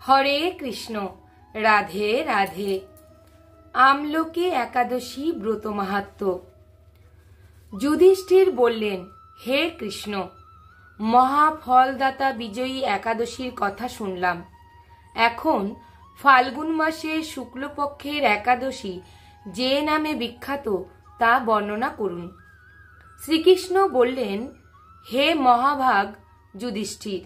হরে কৃষ্ণ। রাধে রাধে। আমলকি একাদশী ব্রত মাহাত্ম্য। যুধিষ্ঠির বললেন, হে কৃষ্ণ, মহাফলদাতা বিজয়ী একাদশীর কথা শুনলাম। এখন ফাল্গুন মাসে শুক্লপক্ষের একাদশী যে নামে বিখ্যাত তা বর্ণনা করুন। শ্রীকৃষ্ণ বললেন, হে মহাভাগ যুধিষ্ঠির,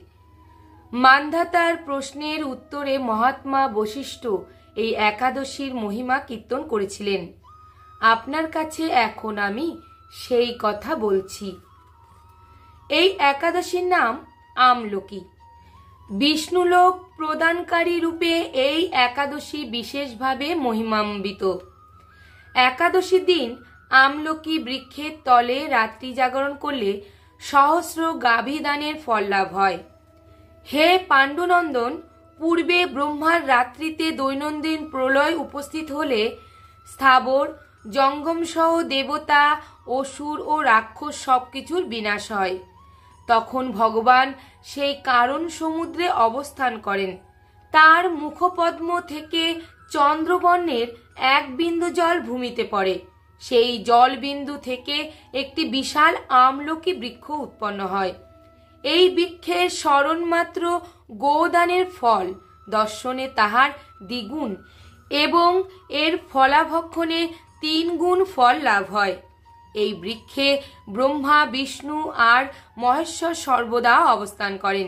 মান্ধাতার প্রশ্নের উত্তরে মহাত্মা বশিষ্ঠ এই একাদশীর মহিমা কীর্তন করেছিলেন। আপনার কাছে এখন আমি সেই কথা বলছি। এই একাদশীর নাম আমলকি। বিষ্ণুলোক প্রদানকারী রূপে এই একাদশী বিশেষভাবে মহিমান্বিত। একাদশীর দিন আমলকি বৃক্ষের তলে রাত্রি জাগরণ করলে সহস্র গাভীদানের ফল লাভ হয়। হে পাণ্ডুনন্দন, পূর্বে ব্রহ্মার রাত্রিতে দৈনন্দিন প্রলয় উপস্থিত হলে স্থাবর জঙ্গম সহ দেবতা, অসুর ও রাক্ষস সবকিছুর বিনাশ হয়। তখন ভগবান সেই কারণ সমুদ্রে অবস্থান করেন। তার মুখপদ্ম থেকে চন্দ্রবর্ণের এক বিন্দু জল ভূমিতে পড়ে। সেই জল বিন্দু থেকে একটি বিশাল আমলকি বৃক্ষ উৎপন্ন হয়। এই বৃক্ষের স্মরণমাত্র গোদানের ফল দর্শনে তাহার দ্বিগুণ এবং এর ফলাভক্ষণে 3 গুণ ফল লাভ হয়। এই বৃক্ষে ব্রহ্মা, বিষ্ণু আর মহেশ্বর সর্বদা অবস্থান করেন।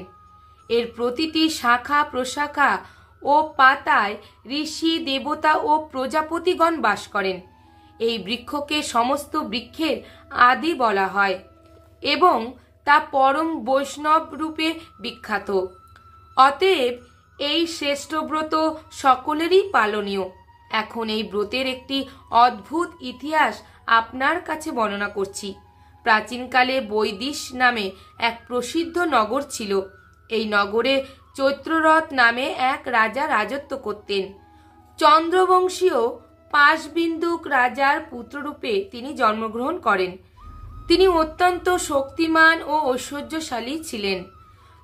এর প্রতিটি শাখা প্রশাখা ও পাতায় ঋষি, দেবতা ও প্রজাপতিগণ বাস করেন। এই বৃক্ষকে সমস্ত বৃক্ষের আদি বলা হয় এবং তা পরম বৈষ্ণব রূপে বিখ্যাত। অতএব এই শ্রেষ্ঠ ব্রত সকলেরই পালনীয়। এখন এই ব্রতের একটি অদ্ভুত ইতিহাস আপনার কাছে বর্ণনা করছি। প্রাচীনকালে বৈদিশ নামে এক প্রসিদ্ধ নগর ছিল। এই নগরে চৈত্ররথ নামে এক রাজা রাজত্ব করতেন। চন্দ্রবংশীয় পাশবিন্দুক রাজার পুত্ররূপে তিনি জন্মগ্রহণ করেন। তিনি অত্যন্ত শক্তিমান ও ঐশ্বর্যশালী ছিলেন।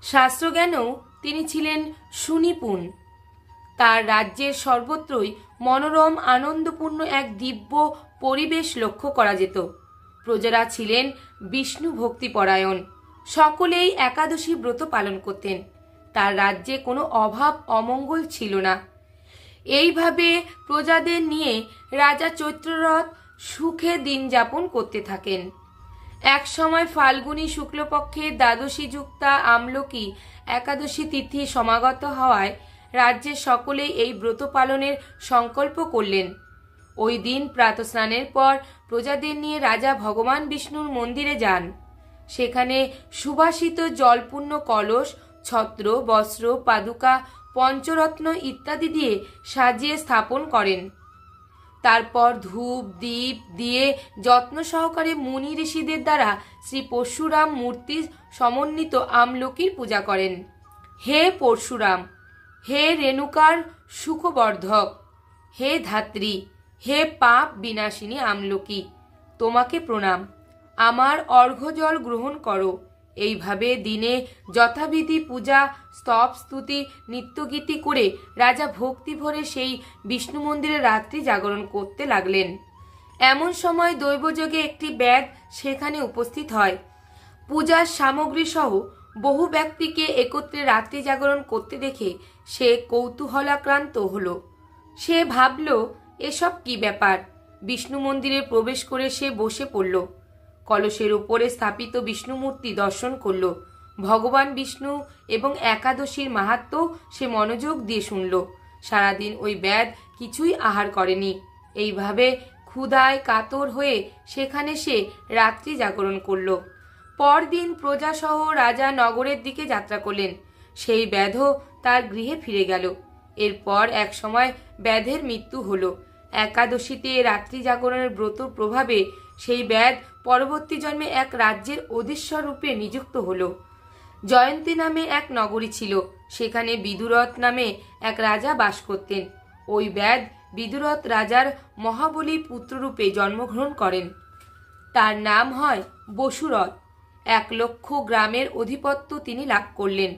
শাস্ত্রজ্ঞানেও তিনি ছিলেন সুনিপুণ। তার রাজ্যের সর্বত্রই মনোরম আনন্দপূর্ণ এক দিব্য পরিবেশ লক্ষ্য করা যেত। প্রজারা ছিলেন বিষ্ণু ভক্তিপরায়ণ। সকলেই একাদশী ব্রত পালন করতেন। তার রাজ্যে কোনো অভাব অমঙ্গল ছিল না। এইভাবে প্রজাদের নিয়ে রাজা চৈত্ররথ সুখে দিন যাপন করতে থাকেন। এক সময় ফাল্গুনী শুক্লপক্ষের দ্বাদশী যুক্তা আমলকি একাদশী তিথি সমাগত হওয়ায় রাজ্যের সকলেই এই ব্রত পালনের সংকল্প করলেন। ওই দিন প্রাতঃস্নানের পর প্রজাদের নিয়ে রাজা ভগবান বিষ্ণুর মন্দিরে যান। সেখানে সুবাসিত জলপূর্ণ কলস, ছত্র, বস্ত্র, পাদুকা, পঞ্চরত্ন ইত্যাদি দিয়ে সাজিয়ে স্থাপন করেন। তারপর ধূপ দীপ দিয়ে যত্ন সহকারে মুনি ঋষিদের দ্বারা শ্রী পরশুরাম মূর্তি সমন্বিত আমলকির পূজা করেন। হে পরশুরাম, হে রেণুকার সুখবর্ধক, হে ধাত্রী, হে পাপ বিনাশিনী আমলকি, তোমাকে প্রণাম। আমার অর্ঘ্যজল গ্রহণ করো। এইভাবে দিনে যথাবিধি পূজা, স্তব, স্তুতি, নিত্যগীতি করে রাজা ভক্তি ভরে সেই বিষ্ণু মন্দিরে রাত্রি জাগরণ করতে লাগলেন। এমন সময় দৈবযোগে একটি ব্যাধ সেখানে উপস্থিত হয়। পূজার সামগ্রী সহ বহু ব্যক্তিকে একত্রে রাত্রি জাগরণ করতে দেখে সে কৌতূহলাক্রান্ত হল। সে ভাবল, এসব কি ব্যাপার। বিষ্ণু মন্দিরে প্রবেশ করে সে বসে পড়ল। কলসের উপরে স্থাপিত বিষ্ণু মূর্তি দর্শন করল। ভগবান বিষ্ণু এবং একাদশীর মাহাত্ম্য সে মনোযোগ দিয়ে শুনল। সারাদিন ওই ব্যাধ কিছুই আহার করেনি। এইভাবে ক্ষুধায় কাতর হয়ে সেখানে সে রাত্রি জাগরণ করল। পরদিন প্রজাসহ রাজা নগরের দিকে যাত্রা করলেন। সেই ব্যাধও তার গৃহে ফিরে গেল। এরপর এক সময় ব্যাধের মৃত্যু হল। একাদশীতে রাত্রি জাগরণের ব্রত প্রভাবে সেই ব্যাধ পরবর্তী জন্মে এক রাজ্যের অধীশ্বর রূপে নিযুক্ত হল। জয়ন্তী নামে এক নগরী ছিল। সেখানে বিদুরথ নামে এক রাজা বাস করতেন। ওই ব্যাধ বিদুরথ রাজার মহাবলী পুত্ররূপে জন্মগ্রহণ করেন। তার নাম হয় বসুরথ। 1 লক্ষ গ্রামের অধিপত্য তিনি লাভ করলেন।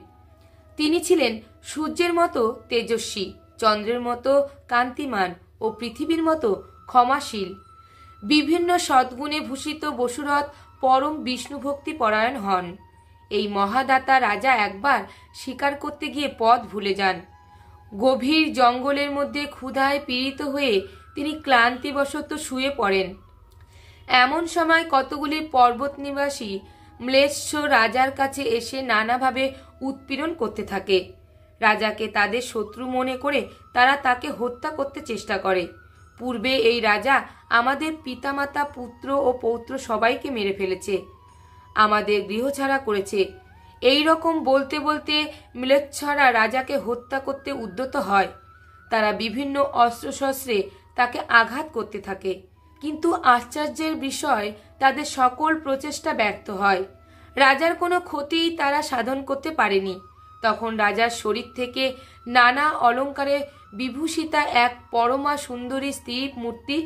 তিনি ছিলেন সূর্যের মতো তেজস্বী, চন্দ্রের মতো কান্তিমান ও পৃথিবীর মতো ক্ষমাশীল। বিভিন্ন সদ্গুণে ভূষিত বসুরথ পরম বিষ্ণুভক্তি পরায়ণ হন। এই মহাদাতা রাজা একবার শিকার করতে গিয়ে পথ ভুলে যান। গভীর জঙ্গলের মধ্যে ক্ষুধায় পীড়িত হয়ে তিনি ক্লান্তিবশত শুয়ে পড়েন। এমন সময় কতগুলি পর্বত নিবাসী ম্লেচ্ছ রাজার কাছে এসে নানাভাবে উৎপীড়ন করতে থাকে। রাজাকে তাদের শত্রু মনে করে তারা তাকে হত্যা করতে চেষ্টা করে। পূর্বে এই রাজা আমাদের পিতামাতা, পুত্র ও পৌত্র সবাইকে মেরে ফেলেছে, আমাদের গৃহছাড়া করেছে। এই রকম বলতে বলতে ম্লেচ্ছরা রাজাকে হত্যা করতে উদ্যত হয়। তারা বিভিন্ন অস্ত্রশস্ত্রে তাকে আঘাত করতে থাকে, কিন্তু আশ্চর্যের বিষয় তাদের সকল প্রচেষ্টা ব্যর্থ হয়। রাজার কোনো ক্ষতি তারা সাধন করতে পারেনি। তখন রাজার শরীর থেকে নানা অলঙ্কারে বিভূষিতা এক পরমা সুন্দরী স্ত্রী মূর্তি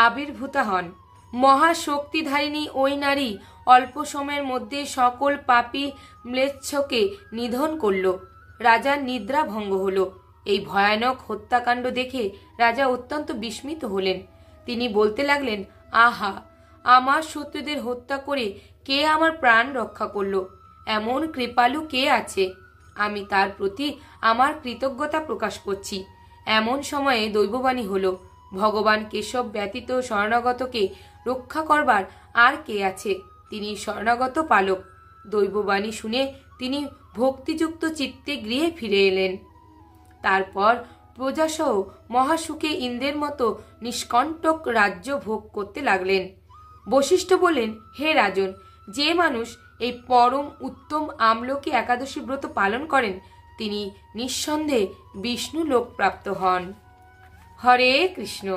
আবির্ভূতা হন। মহাশক্তিধারিণী ওই নারী অল্প সময়ের মধ্যে সকল পাপী ম্লেচ্ছকে নিধন করল। রাজার নিদ্রা ভঙ্গ হল। এই ভয়ানক হত্যাকাণ্ড দেখে রাজা অত্যন্ত বিস্মিত হলেন। তিনি বলতে লাগলেন, আহা, আমার শত্রুদের হত্যা করে কে আমার প্রাণ রক্ষা করল? এমন কৃপালু কে আছে? আমি তার প্রতি আমার কৃতজ্ঞতা প্রকাশ করছি। এমন সময়ে দৈববাণী হল, ভগবান কেশব ব্যতীত শরণাগতকে রক্ষা করবার আর কে আছে? তিনি শরণাগত পালক। দৈববাণী শুনে তিনি ভক্তিযুক্ত চিত্তে গৃহে ফিরে এলেন। তারপর প্রজাসহ মহাসুখে ইন্দ্রের মতো নিষ্কণ্টক রাজ্য ভোগ করতে লাগলেন। বশিষ্ঠ বললেন, হে রাজন, যে মানুষ এই পরম উত্তম আমলকি একাদশী ব্রত পালন করেন তিনি নিঃসন্দেহে বিষ্ণু লোক প্রাপ্ত হন। হরে কৃষ্ণ।